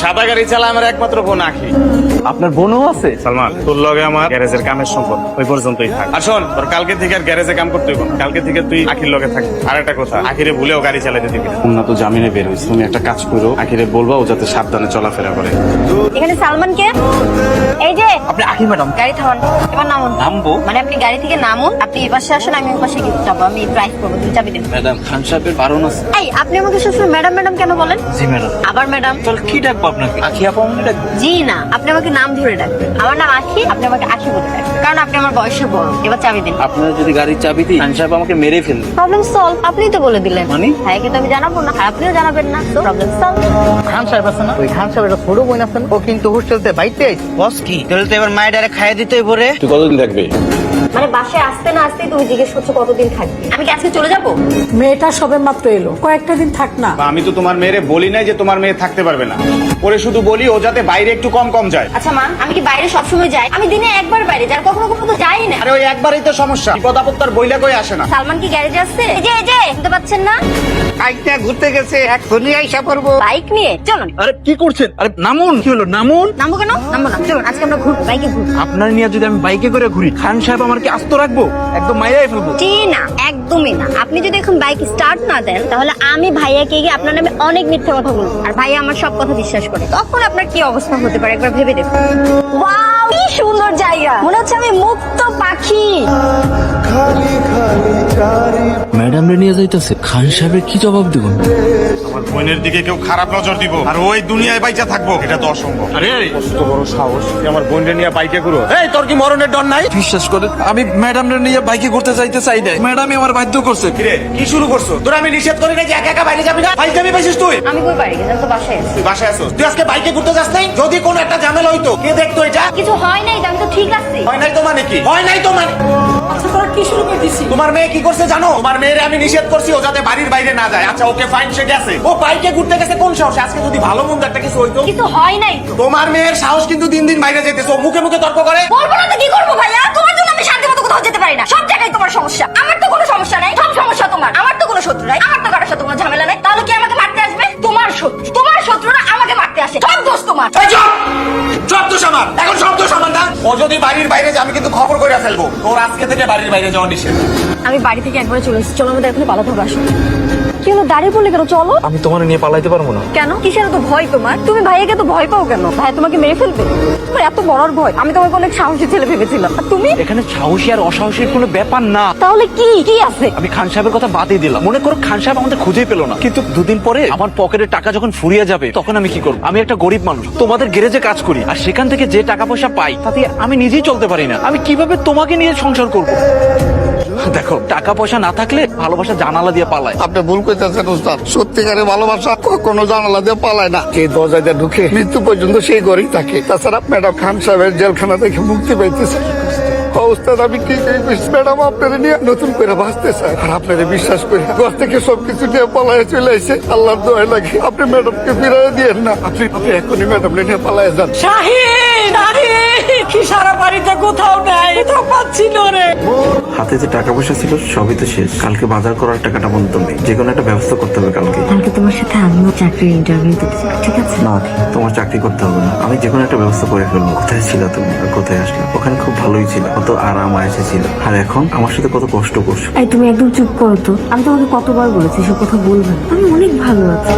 সাদা গাড়ি চালায় আমার একমাত্র বোন আখি। আপনার বোনও আছে? সালমান, তোর লগে আমার গ্যারেজের কামের সম্পর্ক ওই পর্যন্তই থাক। আর শোন, তোর কালকে থেকে আর গ্যারেজে কাম করতে হইব না। কালকে থেকে তুই আখির লগে থাকবি। আর একটা কথা, আখিরে ভুলেও গাড়ি চালাতে দিবি না। উন্নত জামিনে বের হয়েছে, তুমি একটা কাজ করো, আখিরে বলবা ও যাতে সাবধানে চলাফেরা করে। এখানে সালমান কে? এই যে আপনি আখি ম্যাডাম? গাড়ি থামান, এবার নামুন। নামবো? মানে আপনি গাড়ি থেকে নামুন, আপনি এই পাশে আসুন, আমি ওই পাশে গিয়ে যাবো, আমি ড্রাইভ করবো, তুমি চাবি দেন। ম্যাডাম, খান সাহেবের বারণ আছে। এই আপনি আমাকে সবসময় ম্যাডাম ম্যাডাম কেন বলেন? জি ম্যাডাম। আবার ম্যাডাম? তাহলে কি ডাকবো আপনাকে? আখি আপা বলে ডাকবো? জি না, আপনি আমাকে নাম ধরে ডাকবেন। আমার নাম আখি, আপনি আমাকে আখি বলে ডাকবেন, কারণ আপনি আমার বয়সে বড়। এবার চাবি দিন। আপনার যদি গাড়ির চাবি দিই, খান সাহেব আমাকে মেরে ফেলবে। প্রবলেম সলভ, আপনিই তো বলে দিলেন। মানে? হ্যাঁ, কিন্তু আমি জানাবো না, আর আপনিও জানাবেন না, তো প্রবলেম সলভ। খান সাহেব আছে না, ওই খান সাহেবের ছোট বোন আছেন, ও কিন্তু হোস্টেলতে বাইতে বস কি তাহলে তো এবার মায়ের ডারে খাইয়ে দিতেই পরে। তুই কতদিন থাকবে? মানে বাসায় আসতে না আসতেই তুমি জিজ্ঞেস করছো কতদিন থাকবে। আমি কি আজকে চলে যাবো? মেয়েটা সবে মাত্র এলো, কয়েকটা দিন থাক না। আমি তো তোমার মেয়েরে বলি নাই যে তোমার মেয়ে থাকতে পারবে না। ওরে শুধু বলি ও যাতে বাইরে একটু কম কম যায়। আচ্ছা মা, আমি কি বাইরে সবসময় যাই? আমি দিনে একবার বাইরে যাই, কখনো কখনো তো যাই না। আরে ওই একবারই তো সমস্যা, বিপদ আপদ তার বইলা কই আসে না। সালমান কি গ্যারেজে আসছে? এই যে শুনতে পাচ্ছেন না? কাইটা ঘুরতে গেছে, এখনই আইসা পড়বো। বাইক নিয়ে চলুন। আরে কি করছেন? আরে নামুন। কি হলো? নামুন। নামবো কেন? নামবো না, চলুন আজকে আমরা ঘুরবো, বাইকে ঘুরবো। আপনার নিয়ে যদি আমি বাইকে করে ঘুরি, খান সাহেব আমার কি আস্ত রাখবো? একদম মাইরাই ফেলবো। জি না, একদমই না। আপনি যদি এখন বাইক স্টার্ট না দেন, তাহলে আমি ভাইয়াকে গিয়ে আপনার নামে অনেক মিথ্যা কথা বলবো, আর ভাইয়া আমার সব কথা বিশ্বাস করে। তখন আপনার কি অবস্থা হতে পারে একবার ভেবে দেখুন। ওয়াও, কি সুন্দর জায়গা, মনে হচ্ছে আমি মুক্ত পাখি। ম্যাডাম রে নিয়ে যাইতেছে, খান সাহেবের কি জবাব দিব? আমার বোনের দিকে কেউ খারাপ নজর দিব আর ওই দুনিয়ায় বাইচা থাকবো, এটা তো অসম্ভব। আরে কত বড় সাহস, তুই আমার বোনরে নিয়ে বাইকে ঘুরো। এই তোর কি মরণের ডর নাই? বিশ্বাস করে আমি ম্যাডাম রে নিয়ে বাইকে ঘুরতে যাইতে চাই না, ম্যাডামই আমার বাধ্য করছে। কিরে, কি শুরু করছো? তোরা আমি নিষেধ করি না যে একা একা বাইরে যাবি না। বাইক যাবি পাইছিস তুই? আমি কই পারি, আমি তো বাসায় আছি। তুই বাসায় আসছিস, তুই আজকে বাইকে ঘুরতে যাস নাই? যদি কোনো একটা ঝামেলা হইতো কে দেখতো এটা? কিছু হয় নাই তো, আমি তো ঠিক আছি। হয় নাই তো মানে কি? হয় নাই তো মানে আচ্ছা তোরা কি শুরু করে দিছি? তোমার মেয়ে কি করছে জানো? তোমার মেয়েরে আমি নিষেধ করছি ও যাতে বাড়ির বাইরে না যায়। আচ্ছা ওকে ফাইন, সে গেছে, ও বাইকে ঘুরতে গেছে কোন সাহসে? আজকে যদি ভালো মন্দ একটা কিছু হইতো। কিছু হয় নাই তো। তোমার মেয়ের সাহস কিন্তু দিন দিন বাইরে যেতেছে, ও মুখে মুখে তর্ক করে। বলবো না তো কি করবো ভাইয়া? তোমার জন্য আমি শান্তি মতো কোথাও যেতে পারি না, সব জায়গায় তোমার সমস্যা। আমার তো কোনো সমস্যা নাই, সব সমস্যা তোমার। আমার তো কোনো শত্রু নাই, আমার তো কারোর সাথে কোনো ঝামেলা নাই। তাহলে কি আমাকে মারতে আসবে? তোমার শত্রু, তোমার শত্রুরা আমাকে মারতে আসে, সব দোষ তোমার। এই চুপ! সব দোষ আমার, এখন সব দোষ আমার না? ও যদি বাড়ির বাইরে যায় আমি কিন্তু খবর করে ফেলবো। তোর আজকে থেকে বাড়ির বাইরে যাওয়া নিষেধ। আমি বাড়ি থেকে একবারে চলে এসেছি, চলো আমাদের এখনই পালাতে হবে। আসো। কি হলো, দাঁড়িয়ে পড়লে কেন? চলো। আমি তোমার নিয়ে পালাইতে পারবো না। কেন? কিসের তো ভয় তোমার? তুমি ভাইয়াকে তো ভয় পাও কেন? ভাই তোমাকে মেরে ফেলবে? তোমার এত বড় ভয়? আমি তোমাকে অনেক সাহসী ছেলে ভেবেছিলাম, আর তুমি? এখানে সাহসী আর অসাহসীর কোনো ব্যাপার না। তাহলে কি কি আছে? আমি খান সাহেবের কথা বাদই দিলাম। মনে করো খান সাহেব আমাদের খুঁজেই পেলো না, কিন্তু দুদিন পরে আমার পকেটের টাকা যখন ফুরিয়ে যাবে তখন আমি কি করবো? আমি একটা গরিব মানুষ, তোমাদের গ্যারেজে কাজ করি, আর সেখান থেকে যে টাকা পয়সা পাই তাতে আমি নিজেই চলতে পারি না। আমি কিভাবে তোমাকে নিয়ে সংসার করবো? দেখো, টাকা পয়সা না থাকলে ভালোবাসা জানালা দিয়ে পালায়। আপনি ভুল করতেছেন ওস্তাদ, সত্যিকারের ভালোবাসা কখনো জানালা দিয়ে পালায় না, যে দরজা দিয়ে ঢুকে মৃত্যু পর্যন্ত সেই ঘরেই থাকে। তাছাড়া ম্যাডাম খান সাহেবের জেলখানা থেকে মুক্তি পাইতেছে। ওস্তাদ আমি কি ম্যাডাম আপনারা নিয়ে নতুন করে বাঁচতে চাই, আর আপনারা বিশ্বাস করে ঘর থেকে সবকিছু নিয়ে পালায় চলে আসে। আল্লাহর দোয়া লাগে আপনি ম্যাডামকে ফিরিয়ে দিয়েন না। আপনি এখনই ম্যাডাম নিয়ে পালায় যান। শাহিন, আরে কি সারা বাড়িতে কোথাও নাই, কোথাও পাচ্ছি না রে। হাতে যে টাকা পয়সা ছিল সবই তো শেষ, কালকে বাজার করার টাকাটা বন্ধ নেই, যে কোনো একটা ব্যবস্থা করতে হবে কালকে। কালকে তোমার সাথে আমিও চাকরির ইন্টারভিউ দিতে যাব, ঠিক আছে? না, তোমার চাকরি করতে হবে না, আমি যে কোনো একটা ব্যবস্থা করে ফেলবো। কোথায় ছিল তুমি আর কোথায় আসলে? ওখানে খুব ভালোই ছিল, কত আরাম আয়েসে ছিল, আর এখন আমার সাথে কত কষ্ট করছো। এই তুমি একদম চুপ করো তো। আমি তোমাকে কতবার বলেছি সব কথা বলবে না, আমি অনেক ভালো আছি।